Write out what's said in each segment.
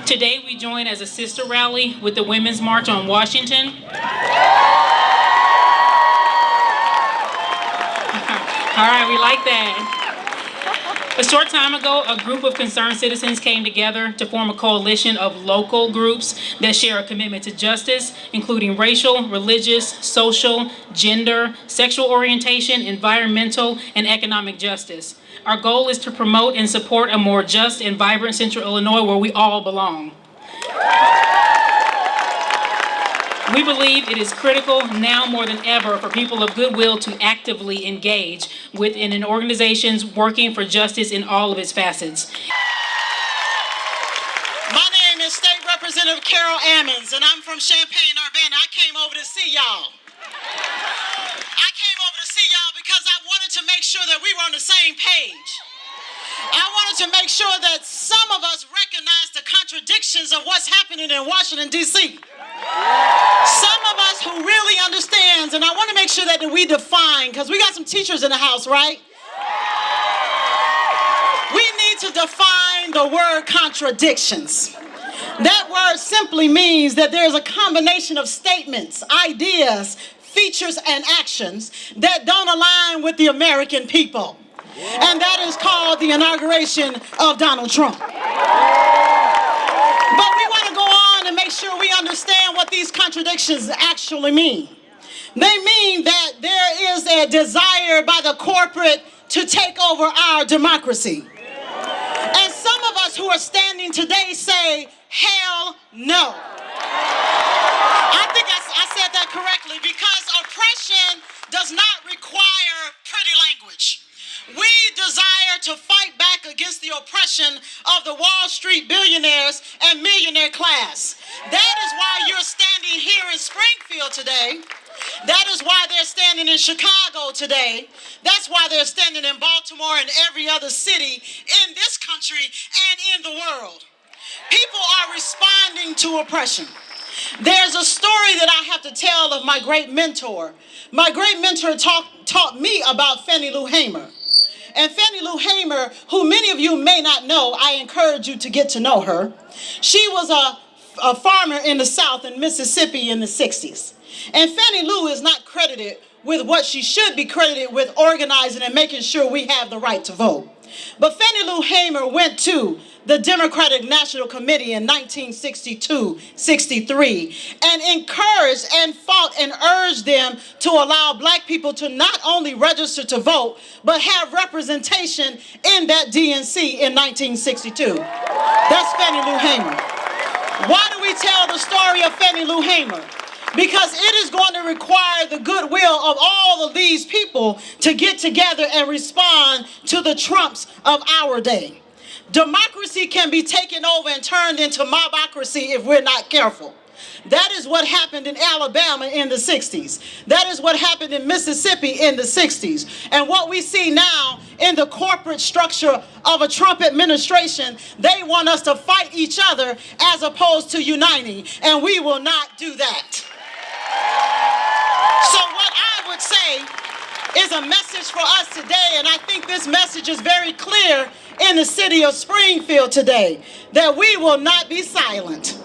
Today we join as a sister rally with the Women's March on Washington. All right, we like that. A short time ago, a group of concerned citizens came together to form a coalition of local groups that share a commitment to justice, including racial, religious, social, gender, sexual orientation, environmental, and economic justice. Our goal is to promote and support a more just and vibrant Central Illinois where we all belong. We believe it is critical now more than ever for people of goodwill to actively engage within organizations working for justice in all of its facets. My name is State Representative Carol Ammons, and I'm from Champaign-Urbana. I came over to see y'all. I came over to see y'all because I wanted to make sure that we were on the same page. I wanted to make sure that some of us recognize the contradictions of what's happening in Washington, D.C. Some of us who really understands, and I want to make sure that we define, because we got some teachers in the house, right? We need to define the word contradictions. That word simply means that there's a combination of statements, ideas, features, and actions that don't align with the American people. And that is called the inauguration of Donald Trump. But we want to go on and make sure we understand what these contradictions actually mean. They mean that there is a desire by the corporate to take over our democracy. And some of us who are standing today say, hell no. I think I said that correctly, because oppression does not require pretty language. We desire to fight back against the oppression of the Wall Street billionaires and millionaire class. That is why you're standing here in Springfield today. That is why they're standing in Chicago today. That's why they're standing in Baltimore and every other city in this country and in the world. People are responding to oppression. There's a story that I have to tell of my great mentor. My great mentor taught me about Fannie Lou Hamer. And Fannie Lou Hamer, who many of you may not know, I encourage you to get to know her. She was a farmer in the South in Mississippi in the 60s. And Fannie Lou is not credited with what she should be credited with, organizing and making sure we have the right to vote. But Fannie Lou Hamer went to the Democratic National Committee in 1962-63 and encouraged and fought and urged them to allow black people to not only register to vote, but have representation in that DNC in 1962. That's Fannie Lou Hamer. Why do we tell the story of Fannie Lou Hamer? Because it is going to require the goodwill of all of these people to get together and respond to the Trumps of our day. Democracy can be taken over and turned into mobocracy if we're not careful. That is what happened in Alabama in the 60s. That is what happened in Mississippi in the 60s. And what we see now in the corporate structure of a Trump administration, they want us to fight each other as opposed to uniting. And we will not do that. So what I would say is a message for us today, and I think this message is very clear in the city of Springfield today, that we will not be silent.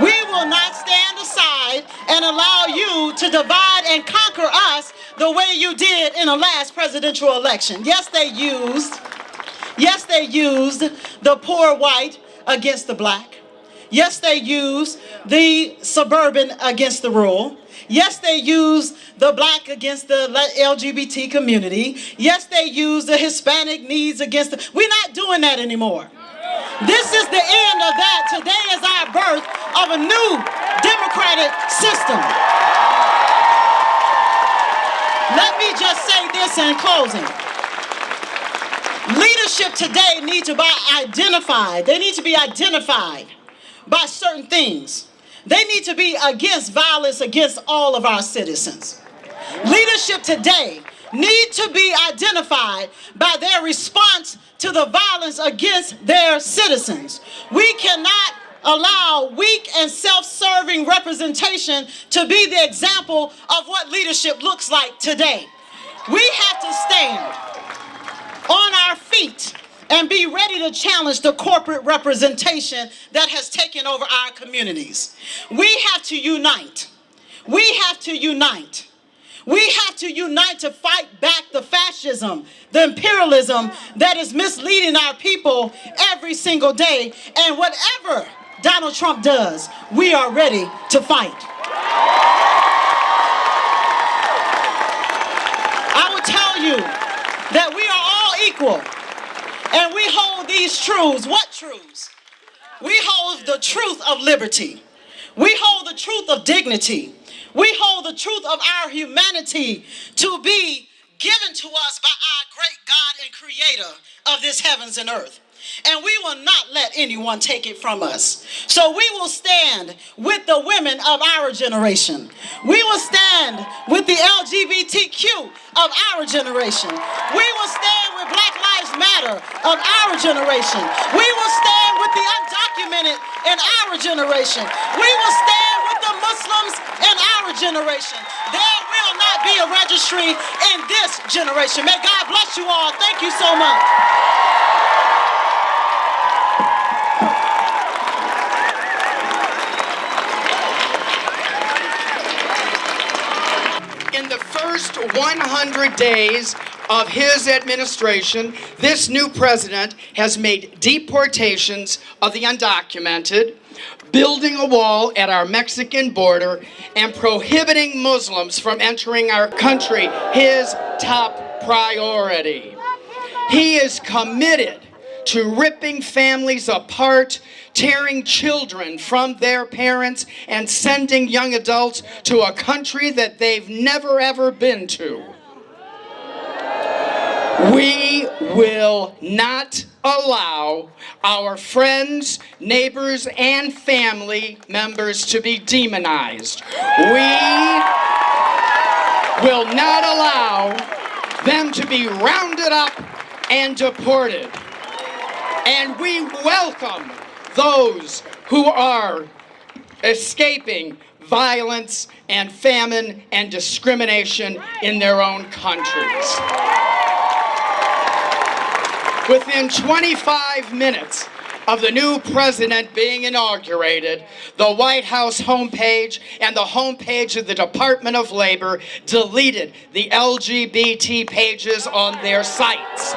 We will not stand aside and allow you to divide and conquer us the way you did in the last presidential election. Yes, they used the poor white against the black. Yes, they used the suburban against the rural. Yes, they used the black against the LGBT community. Yes, they used the Hispanic needs against the... We're not doing that anymore. This is the end of that. Today is our birth of a new democratic system. Let me just say this in closing. Leadership today needs to be identified. They need to be identified by certain things. They need to be against violence against all of our citizens. Leadership today need to be identified by their response to the violence against their citizens. We cannot allow weak and self-serving representation to be the example of what leadership looks like today. We have to stand on our feet and be ready to challenge the corporate representation that has taken over our communities. We have to unite. We have to unite. We have to unite to fight back the fascism, the imperialism that is misleading our people every single day. And whatever Donald Trump does, we are ready to fight. I will tell you that we are all equal, and we hold these truths. What truths? We hold the truth of liberty. We hold the truth of dignity. We hold the truth of our humanity to be given to us by our great God and creator of this heavens and earth. And we will not let anyone take it from us. So we will stand with the women of our generation. We will stand with the LGBTQ of our generation. We will stand with Black Lives Matter of our generation. We will stand with the undocumented in our generation. We will stand with the Muslims in our generation. There will not be a registry in this generation. May God bless you all. Thank you so much. In the first 100 days of his administration, this new president has made deportations of the undocumented, building a wall at our Mexican border, and prohibiting Muslims from entering our country his top priority. He is committed to ripping families apart, tearing children from their parents, and sending young adults to a country that they've never ever been to. We will not allow our friends, neighbors, and family members to be demonized. We will not allow them to be rounded up and deported. And we welcome those who are escaping violence and famine and discrimination in their own countries. Within 25 minutes of the new president being inaugurated, the White House homepage and the homepage of the Department of Labor deleted the LGBT pages on their sites.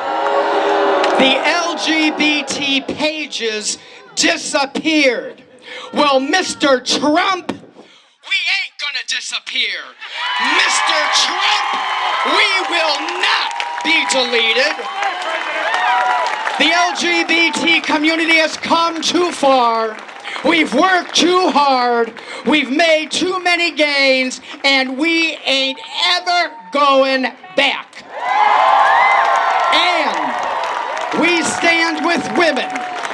The LGBT pages disappeared. Well, Mr. Trump, we ain't gonna disappear. Mr. Trump, we will not be deleted. The LGBT community has come too far. We've worked too hard. We've made too many gains, and we ain't ever going back. And we stand with women.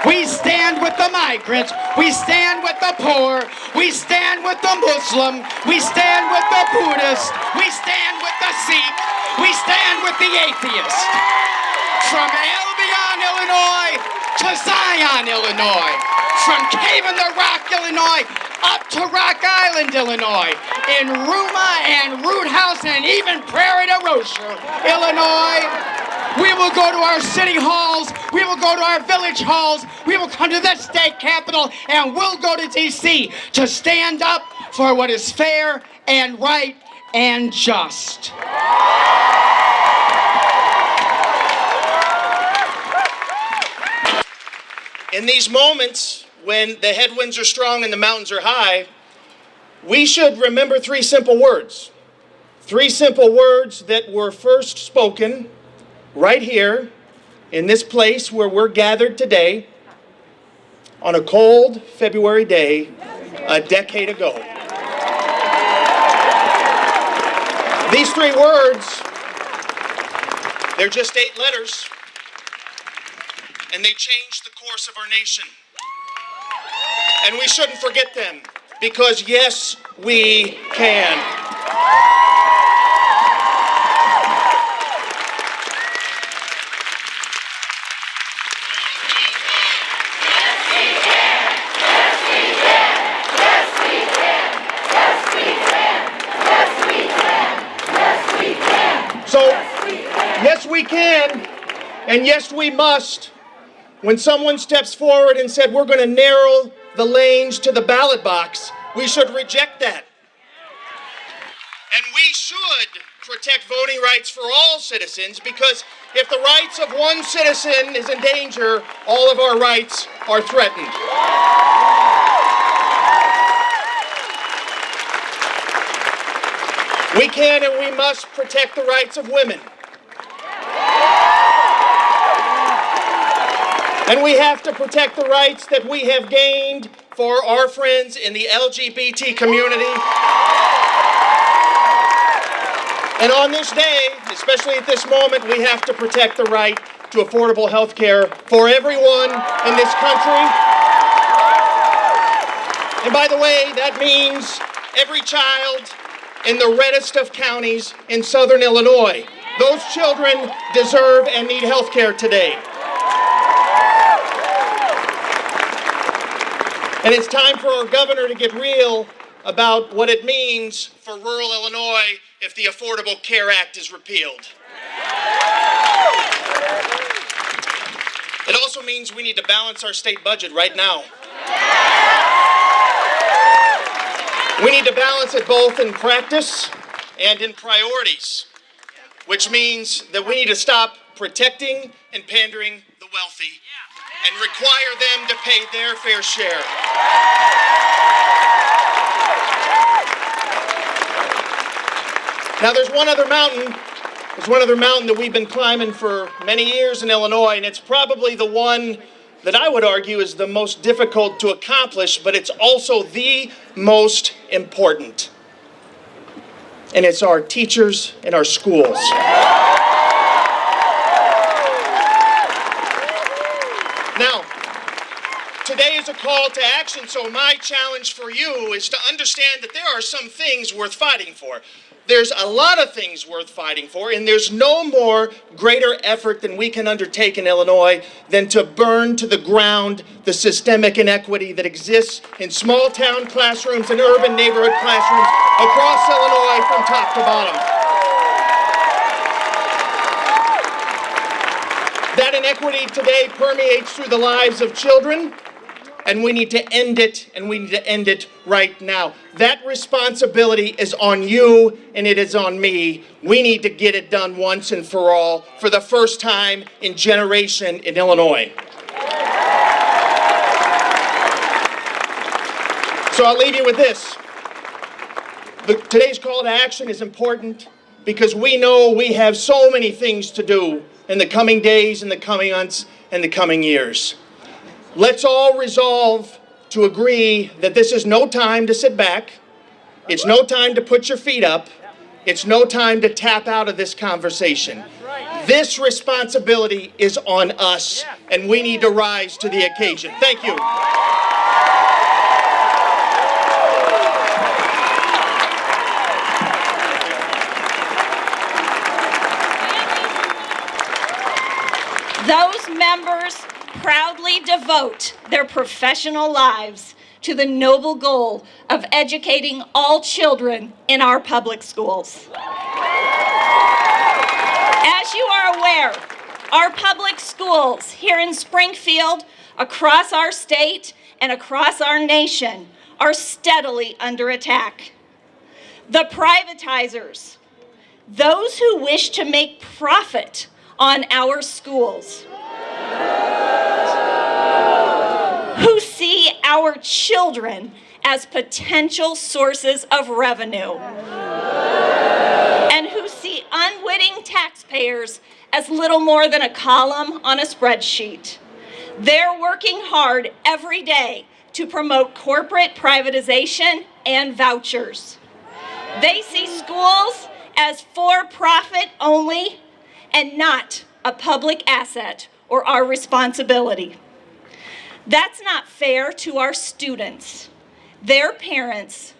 We stand with the migrants. We stand with the poor. We stand with the Muslim. We stand with the Buddhist. We stand with the Sikh. We stand with the atheist. From Albion, Illinois to Zion, Illinois. From Cave in the Rock, Illinois up to Rock Island, Illinois. In Ruma and Root House and even Prairie du Rocher, Illinois. We will go to our city halls, we will go to our village halls, we will come to the state capitol, and we'll go to D.C. to stand up for what is fair and right and just. In these moments when the headwinds are strong and the mountains are high, we should remember three simple words. Three simple words that were first spoken right here in this place where we're gathered today on a cold February day a decade ago. These three words, they're just 8 letters, and they changed the course of our nation. And we shouldn't forget them, because yes, we can. So, yes, we can, and yes, we must When someone steps forward and said, we're going to narrow the lanes to the ballot box, we should reject that. And we should protect voting rights for all citizens, because if the rights of one citizen is in danger, all of our rights are threatened. We can and we must protect the rights of women. And we have to protect the rights that we have gained for our friends in the LGBT community. And on this day, especially at this moment, we have to protect the right to affordable health care for everyone in this country. And by the way, that means every child in the reddest of counties in southern Illinois. Those children deserve and need health care today. And it's time for our governor to get real about what it means for rural Illinois if the Affordable Care Act is repealed. It also means we need to balance our state budget right now. We need to balance it both in practice and in priorities, which means that we need to stop protecting and pandering the wealthy and require them to pay their fair share. Now there's one other mountain that we've been climbing for many years in Illinois, and it's probably the one that I would argue is the most difficult to accomplish, but it's also the most important. And it's our teachers and our schools. Now, today is a call to action, so my challenge for you is to understand that there are some things worth fighting for. There's a lot of things worth fighting for, and there's no more greater effort than we can undertake in Illinois than to burn to the ground the systemic inequity that exists in small town classrooms and urban neighborhood classrooms across Illinois from top to bottom. That inequity today permeates through the lives of children, and we need to end it, and we need to end it right now. That responsibility is on you, and it is on me. We need to get it done once and for all, for the first time in generation in Illinois. So I'll leave you with this. Today's call to action is important because we know we have so many things to do in the coming days, in the coming months, and the coming years. Let's all resolve to agree that this is no time to sit back. It's no time to put your feet up. It's no time to tap out of this conversation. This responsibility is on us, and we need to rise to the occasion. Thank you. Those members proudly devote their professional lives to the noble goal of educating all children in our public schools. As you are aware, our public schools here in Springfield, across our state, and across our nation are steadily under attack. The privatizers, those who wish to make profit on our schools, who see our children as potential sources of revenue, and who see unwitting taxpayers as little more than a column on a spreadsheet. They're working hard every day to promote corporate privatization and vouchers. They see schools as for-profit only and not a public asset or our responsibility. That's not fair to our students, their parents,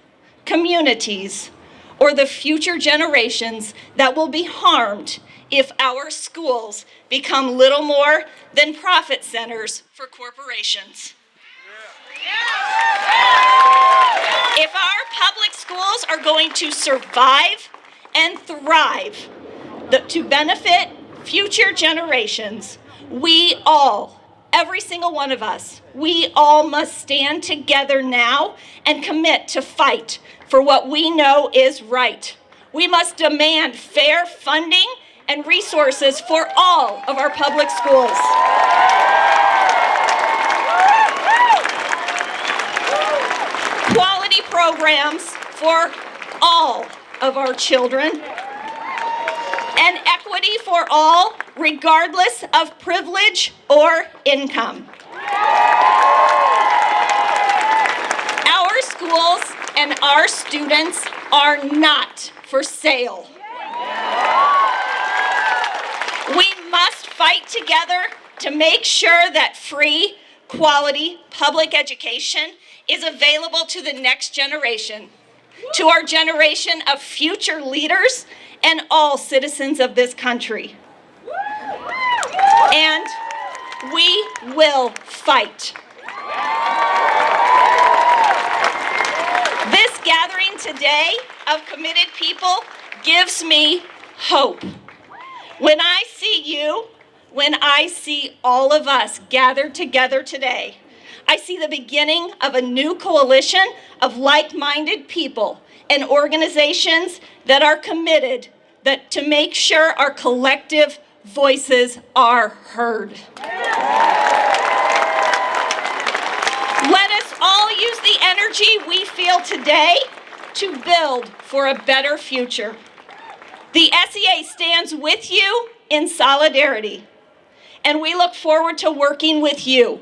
communities, or the future generations that will be harmed if our schools become little more than profit centers for corporations. If our public schools are going to survive and thrive to benefit future generations, we all, every single one of us, we all must stand together now and commit to fight for what we know is right. We must demand fair funding and resources for all of our public schools. Quality programs for all of our children, and equity for all, regardless of privilege or income. Our schools and our students are not for sale. We must fight together to make sure that free, quality public education is available to the next generation, to our generation of future leaders and all citizens of this country. And we will fight. This gathering today of committed people gives me hope. When I see you, when I see all of us gathered together today, I see the beginning of a new coalition of like-minded people and organizations that are committed to make sure our collective voices are heard. Let us all use the energy we feel today to build for a better future. The SEA stands with you in solidarity, and we look forward to working with you,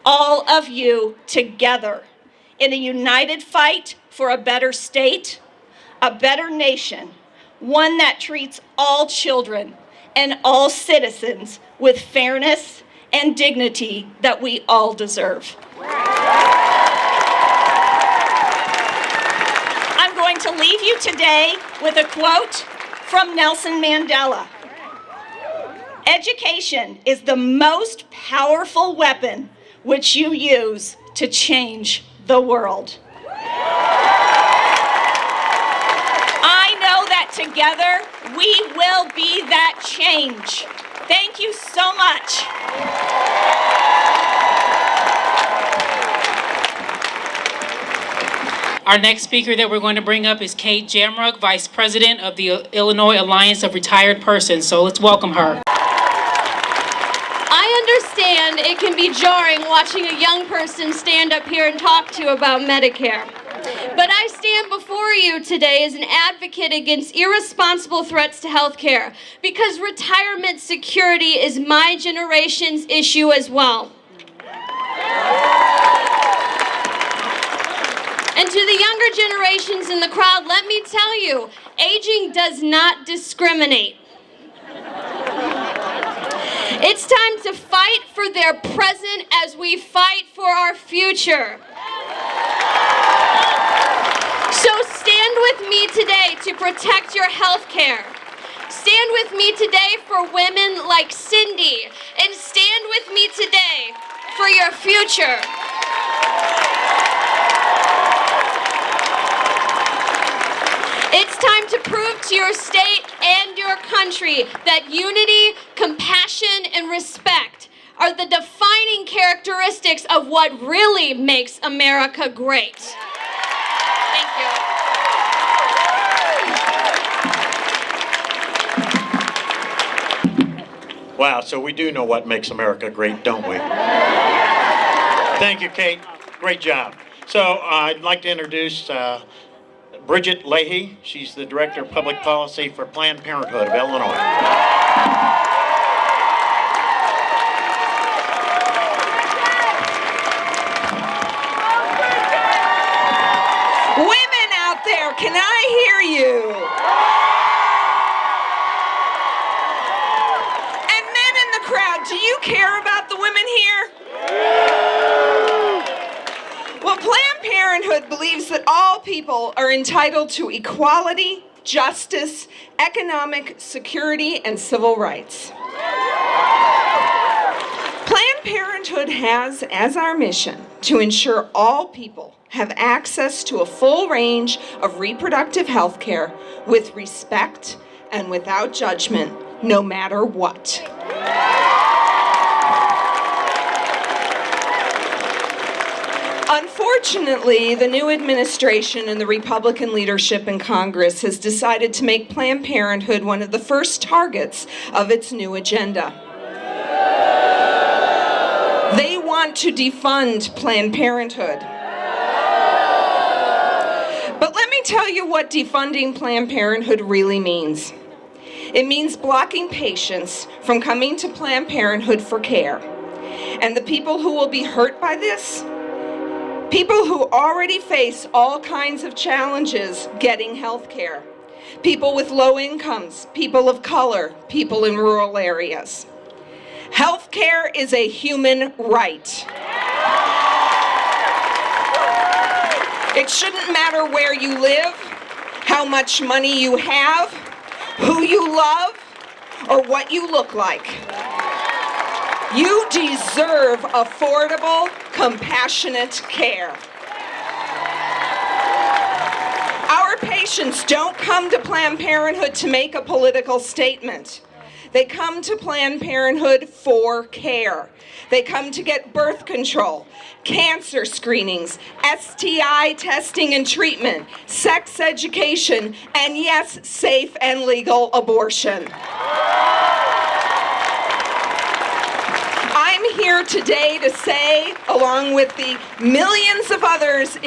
all of you together, in a united fight for a better state, a better nation, one that treats all children and all citizens with fairness and dignity that we all deserve. I'm going to leave you today with a quote from Nelson Mandela. Education is the most powerful weapon which you use to change the world. I know that together we will be that change. Thank you so much. Our next speaker that we're going to bring up is Kate Jamrock, Vice President of the Illinois Alliance of Retired Persons. So let's welcome her. I understand it can be jarring watching a young person stand up here and talk to you about Medicare. But I stand before you today as an advocate against irresponsible threats to health care, because retirement security is my generation's issue as well. And to the younger generations in the crowd, let me tell you, aging does not discriminate. It's time to fight for their present as we fight for our future. So stand with me today to protect your health care. Stand with me today for women like Cindy, and stand with me today for your future. It's time to prove to your state and your country that unity, compassion, and respect are the defining characteristics of what really makes America great. Thank you. Wow, so we do know what makes America great, don't we? Thank you, Kate. Great job. So I'd like to introduce Bridget Leahy. She's the Director of Public Policy for Planned Parenthood of Illinois. Women out there, can I hear you? And men in the crowd, do you care about the women here? Well, Planned Parenthood believes that all people are entitled to equality, justice, economic security, and civil rights. Planned Parenthood has as our mission to ensure all people have access to a full range of reproductive health care with respect and without judgment, no matter what. Unfortunately, the new administration and the Republican leadership in Congress has decided to make Planned Parenthood one of the first targets of its new agenda. They want to defund Planned Parenthood. But let me tell you what defunding Planned Parenthood really means. It means blocking patients from coming to Planned Parenthood for care. And the people who will be hurt by this? People who already face all kinds of challenges getting health care. People with low incomes, people of color, people in rural areas. Health care is a human right. It shouldn't matter where you live, how much money you have, who you love, or what you look like. You deserve affordable, compassionate care. Our patients don't come to Planned Parenthood to make a political statement. They come to Planned Parenthood for care. They come to get birth control, cancer screenings, STI testing and treatment, sex education, and yes, safe and legal abortion. I'm here today to say, along with the millions of others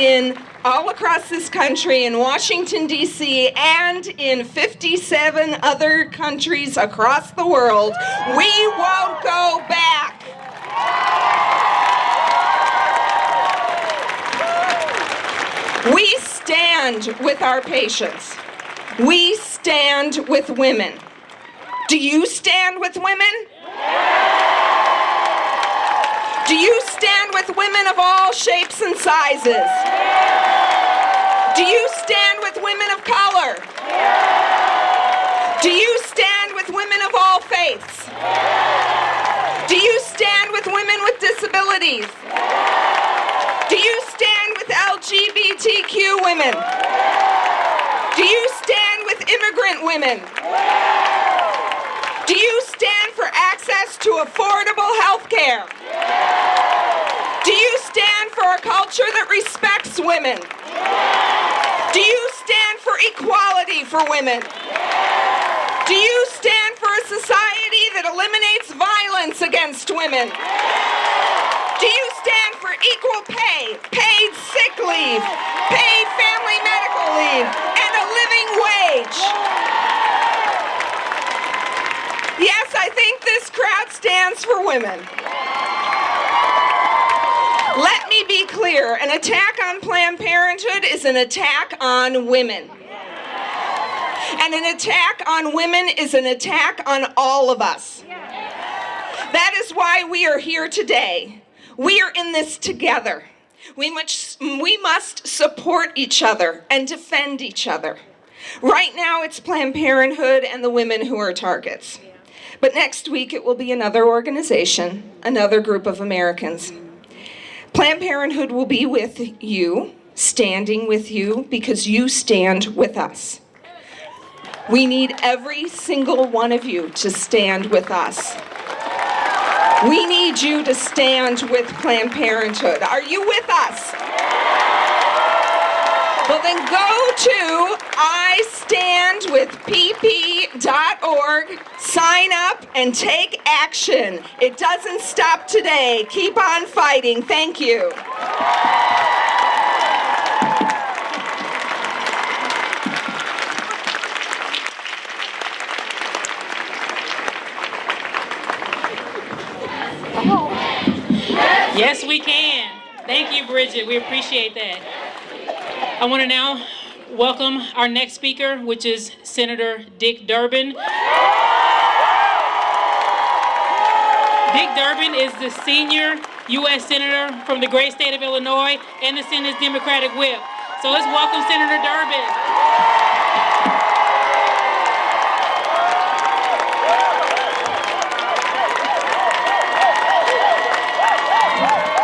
all across this country, in Washington, D.C., and in 57 other countries across the world, we won't go back. We stand with our patients. We stand with women. Do you stand with women? Do you stand with women of all shapes and sizes? Do you stand with women of color? Do you stand with women of all faiths? Do you stand with women with disabilities? Do you stand with LGBTQ women? Do you stand with immigrant women? Do you stand for access to affordable health care? Do you stand for a culture that respects women? Do you stand for equality for women? Do you stand for a society that eliminates violence against women? Do you stand for equal pay, paid sick leave, paid family medical leave, and a living wage? Yes, I think this crowd stands for women. Let me be clear, an attack on Planned Parenthood is an attack on women. And an attack on women is an attack on all of us. That is why we are here today. We are in this together. We must support each other and defend each other. Right now it's Planned Parenthood and the women who are targets. But next week it will be another organization, another group of Americans. Planned Parenthood will be with you, standing with you, because you stand with us. We need every single one of you to stand with us. We need you to stand with Planned Parenthood. Are you with us? Well, then go to istandwithpp.org, sign up, and take action. It doesn't stop today. Keep on fighting. Thank you. Yes, we can. Thank you, Bridget. We appreciate that. I want to now welcome our next speaker, which is Senator Dick Durbin. Dick Durbin is the senior U.S. Senator from the great state of Illinois and the Senate's Democratic whip. So let's welcome Senator Durbin.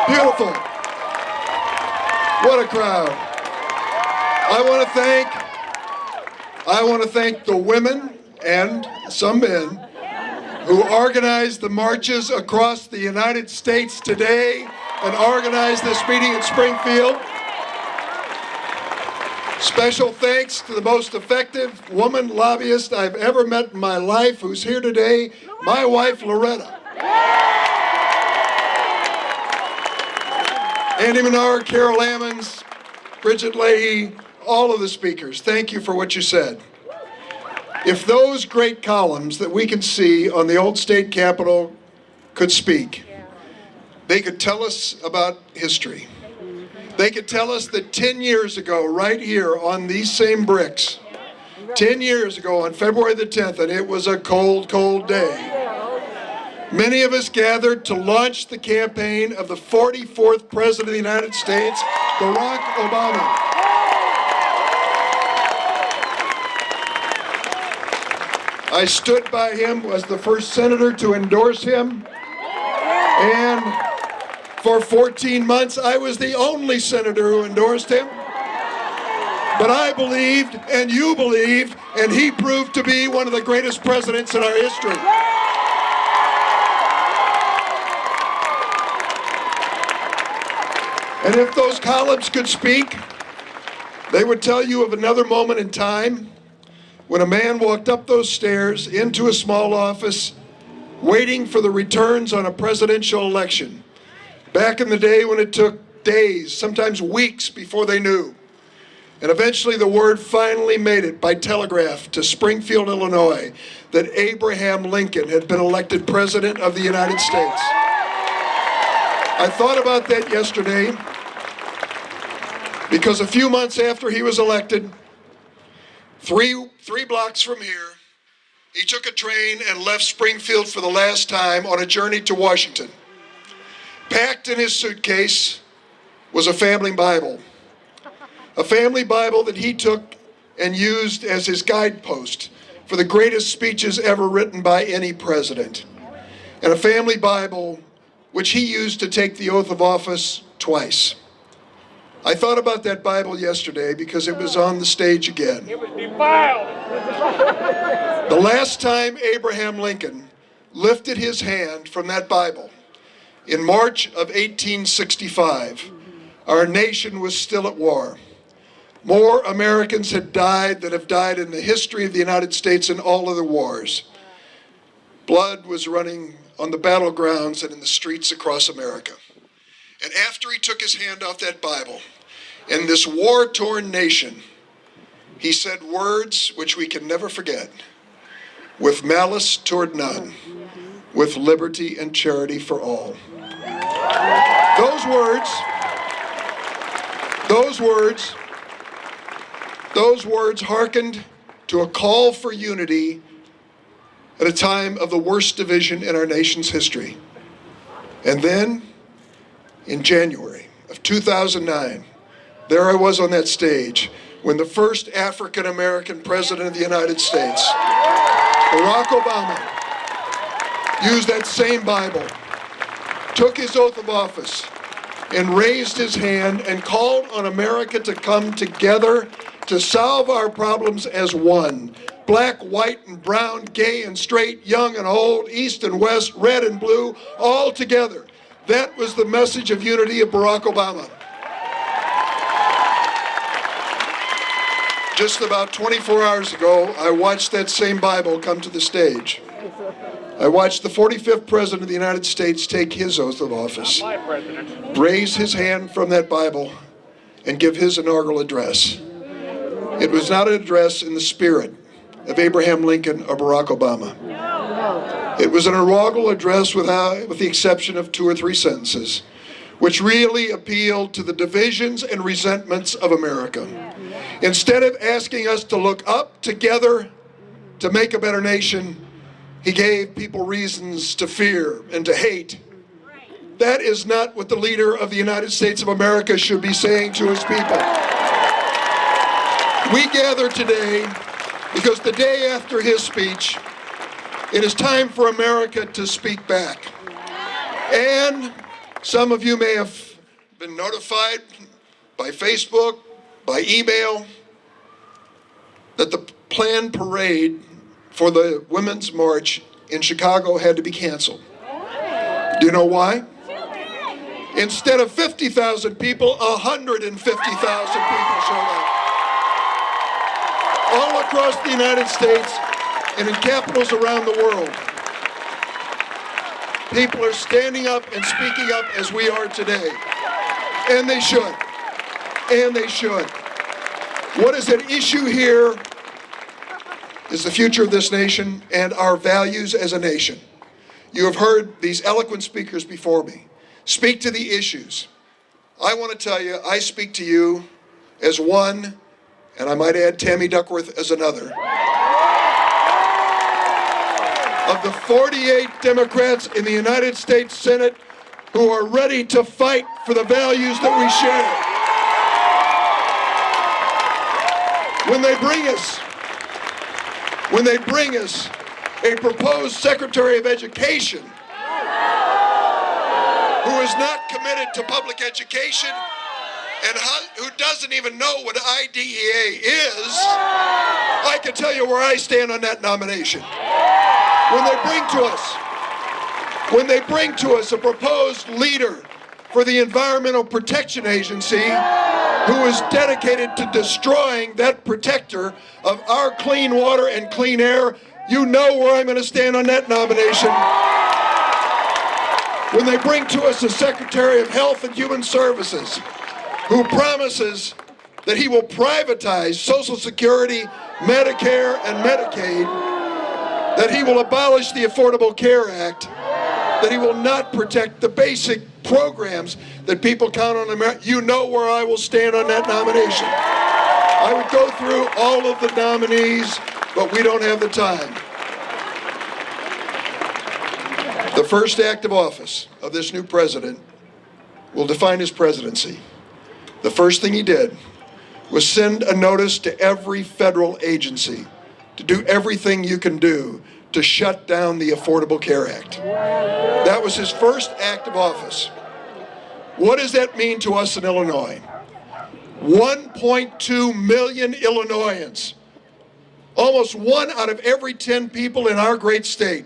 Beautiful. What a crowd. I want to thank the women and some men who organized the marches across the United States today and organized this meeting in Springfield. Special thanks to the most effective woman lobbyist I've ever met in my life, who's here today, my wife, Loretta. Andy Menard, Carol Ammons, Bridget Leahy, all of the speakers, thank you for what you said. If those great columns that we can see on the old state capitol could speak, they could tell us about history. They could tell us that 10 years ago, right here on these same bricks, 10 years ago on February the 10th, and it was a cold, cold day, many of us gathered to launch the campaign of the 44th President of the United States, Barack Obama. I stood by him as the first senator to endorse him, and for 14 months I was the only senator who endorsed him. But I believed, and you believed, and he proved to be one of the greatest presidents in our history. And if those columns could speak, they would tell you of another moment in time when a man walked up those stairs into a small office waiting for the returns on a presidential election. Back in the day when it took days, sometimes weeks before they knew. And eventually the word finally made it by telegraph to Springfield, Illinois, that Abraham Lincoln had been elected President of the United States. I thought about that yesterday because a few months after he was elected, three blocks from here, he took a train and left Springfield for the last time on a journey to Washington. Packed in his suitcase was a family Bible. A family Bible that he took and used as his guidepost for the greatest speeches ever written by any president. And a family Bible which he used to take the oath of office twice. I thought about that Bible yesterday because it was on the stage again. It was defiled. The last time Abraham Lincoln lifted his hand from that Bible, in March of 1865, our nation was still at war. More Americans had died than have died in the history of the United States in all of the wars. Blood was running on the battlegrounds and in the streets across America. And after he took his hand off that Bible, in this war-torn nation, he said words which we can never forget. With malice toward none, with liberty and charity for all. Those words hearkened to a call for unity at a time of the worst division in our nation's history. And then, in January of 2009, there I was on that stage when the first African-American president of the United States, Barack Obama, used that same Bible, took his oath of office, and raised his hand and called on America to come together to solve our problems as one. Black, white, and brown, gay and straight, young and old, east and west, red and blue, all together. That was the message of unity of Barack Obama. Just about 24 hours ago, I watched that same Bible come to the stage. I watched the 45th President of the United States take his oath of office, raise his hand from that Bible, and give his inaugural address. It was not an address in the spirit of Abraham Lincoln or Barack Obama. It was an inaugural address with the exception of 2 or 3 sentences, which really appealed to the divisions and resentments of America. Instead of asking us to look up together to make a better nation, he gave people reasons to fear and to hate. That is not what the leader of the United States of America should be saying to his people. We gather today because the day after his speech, it is time for America to speak back. And some of you may have been notified by Facebook, by email, that the planned parade for the Women's March in Chicago had to be canceled. Do you know why? Instead of 50,000 people, 150,000 people showed up. All across the United States and in capitals around the world. People are standing up and speaking up as we are today. And they should. And they should. What is at issue here is the future of this nation and our values as a nation. You have heard these eloquent speakers before me speak to the issues. I want to tell you, I speak to you as one, and I might add Tammy Duckworth as another, of the 48 Democrats in the United States Senate who are ready to fight for the values that we share. When they bring us a proposed Secretary of Education who is not committed to public education and who doesn't even know what IDEA is, I can tell you where I stand on that nomination. When they bring to us a proposed leader for the Environmental Protection Agency who is dedicated to destroying that protector of our clean water and clean air, you know where I'm going to stand on that nomination. When they bring to us a Secretary of Health and Human Services who promises that he will privatize Social Security, Medicare, and Medicaid, that he will abolish the Affordable Care Act, that he will not protect the basic programs that people count on America, you know where I will stand on that nomination. I would go through all of the nominees, but we don't have the time. The first act of office of this new president will define his presidency. The first thing he did was send a notice to every federal agency to do everything you can do to shut down the Affordable Care Act. That was his first act of office. What does that mean to us in Illinois? 1.2 million Illinoisans, almost 1 out of every 10 people in our great state,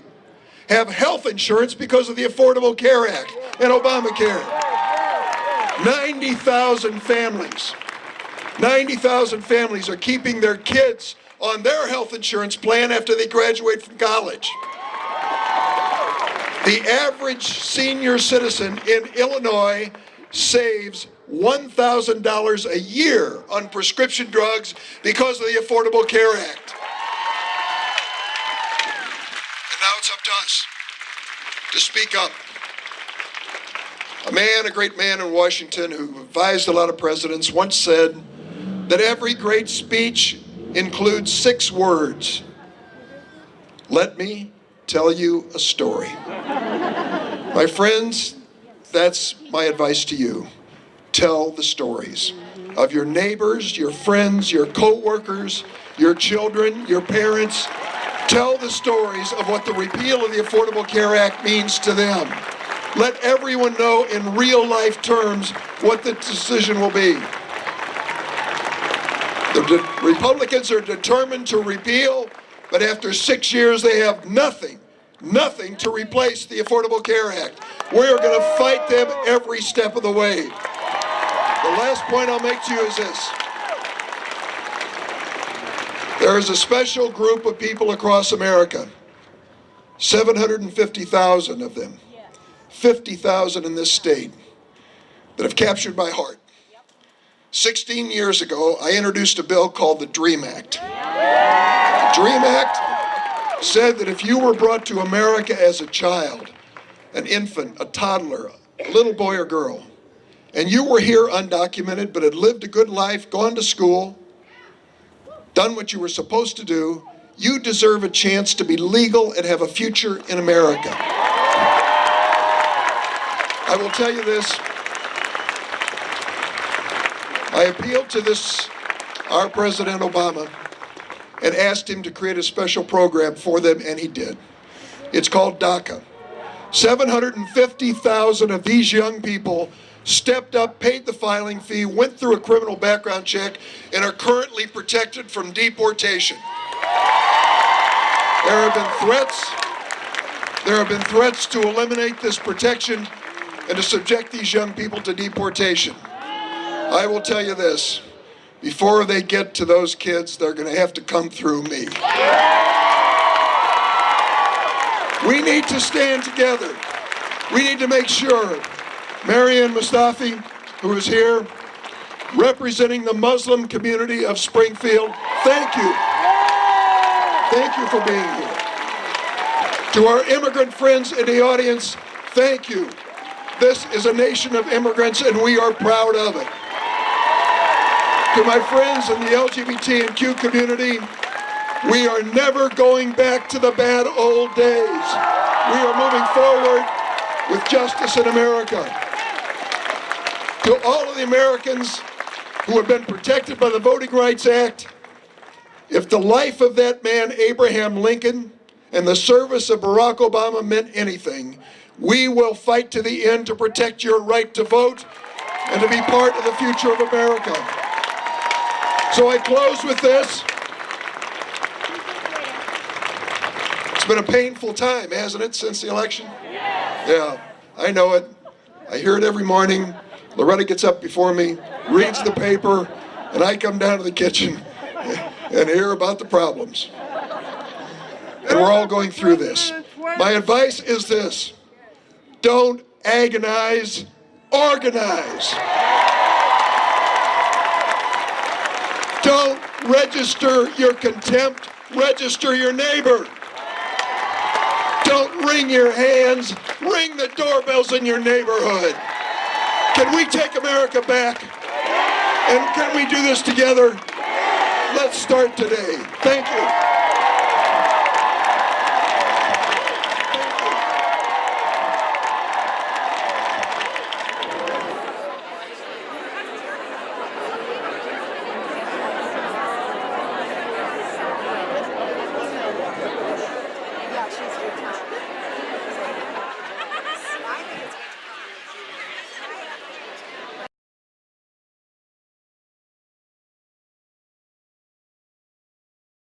have health insurance because of the Affordable Care Act and Obamacare. 90,000 families are keeping their kids on their health insurance plan after they graduate from college. The average senior citizen in Illinois saves $1,000 a year on prescription drugs because of the Affordable Care Act. And now it's up to us to speak up. A great man in Washington who advised a lot of presidents once said that every great speech includes 6 words. Let me tell you a story. My friends, that's my advice to you. Tell the stories of your neighbors, your friends, your co-workers, your children, your parents. Tell the stories of what the repeal of the Affordable Care Act means to them. Let everyone know in real life terms what the decision will be. The Republicans are determined to repeal, but after 6 years they have nothing to replace the Affordable Care Act. We are going to fight them every step of the way. The last point I'll make to you is this. There is a special group of people across America, 750,000 of them, 50,000 in this state, that have captured my heart. 16 years ago, I introduced a bill called the DREAM Act. The DREAM Act said that if you were brought to America as a child, an infant, a toddler, a little boy or girl, and you were here undocumented but had lived a good life, gone to school, done what you were supposed to do, you deserve a chance to be legal and have a future in America. I will tell you this. I appealed to our President Obama, and asked him to create a special program for them, and he did. It's called DACA. 750,000 of these young people stepped up, paid the filing fee, went through a criminal background check, and are currently protected from deportation. There have been threats to eliminate this protection, and to subject these young people to deportation. I will tell you this, before they get to those kids, they're going to have to come through me. We need to stand together. We need to make sure Marianne Mustafi, who is here, representing the Muslim community of Springfield, thank you. Thank you for being here. To our immigrant friends in the audience, thank you. This is a nation of immigrants and we are proud of it. To my friends in the LGBT and Q community, we are never going back to the bad old days. We are moving forward with justice in America. To all of the Americans who have been protected by the Voting Rights Act, if the life of that man, Abraham Lincoln, and the service of Barack Obama meant anything, we will fight to the end to protect your right to vote and to be part of the future of America. So I close with this. It's been a painful time, hasn't it, since the election? Yeah, I know it. I hear it every morning. Loretta gets up before me, reads the paper, and I come down to the kitchen and hear about the problems. And we're all going through this. My advice is this: don't agonize, organize. Don't register your contempt, register your neighbor. Don't wring your hands, ring the doorbells in your neighborhood. Can we take America back? And can we do this together? Let's start today. Thank you.